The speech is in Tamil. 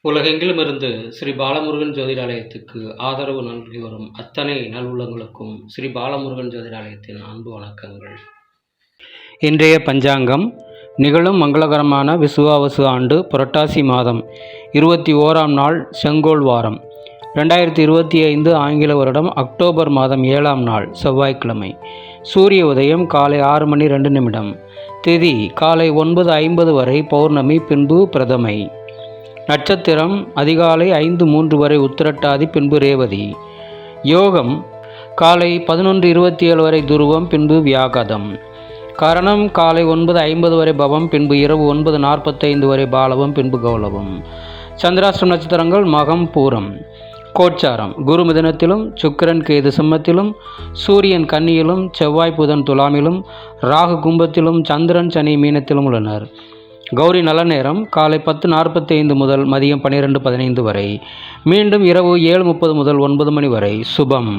உலகெங்கிலுமிருந்து ஸ்ரீ பாலமுருகன் ஜோதிடாலயத்துக்கு ஆதரவு நல்கி வரும் அத்தனை நல்வுள்ளங்களுக்கும் ஸ்ரீ பாலமுருகன் ஜோதிடாலயத்தின் அன்பு வணக்கங்கள். இன்றைய பஞ்சாங்கம் நிகழும் மங்களகரமான விசுவாவசு ஆண்டு புரட்டாசி மாதம் 21ஆம் நாள் செங்கோல் வாரம் 2025 ஆங்கில வருடம் அக்டோபர் மாதம் 7ஆம் நாள் செவ்வாய்க்கிழமை. சூரிய உதயம் காலை 6 மணி 2 நிமிடம். திதி காலை 9:50 வரை பௌர்ணமி, பின்பு பிரதமை. நட்சத்திரம் அதிகாலை 5:03 வரை உத்திரட்டாதி, பின்பு ரேவதி. யோகம் காலை 11:27 வரை துருவம், பின்பு வியாகதம். கரணம் காலை 9:50 வரை பவம், பின்பு இரவு 9:45 வரை பாலவம், பின்பு கௌலவம். சந்திராஷ்டிரம் நட்சத்திரங்கள் மகம், பூரம். கோச்சாரம் குரு மிதுனத்திலும், சுக்கிரன் கேது சிம்மத்திலும், சூரியன் கன்னியிலும், செவ்வாய் புதன் துலாமிலும், ராகு கும்பத்திலும், சந்திரன் சனி மீனத்திலும் உள்ளனர். கௌரி நல்ல நேரம் காலை 10:45 முதல் மதியம் 12:15 வரை, மீண்டும் இரவு 7:30 முதல் 9 மணி வரை. சுபம்.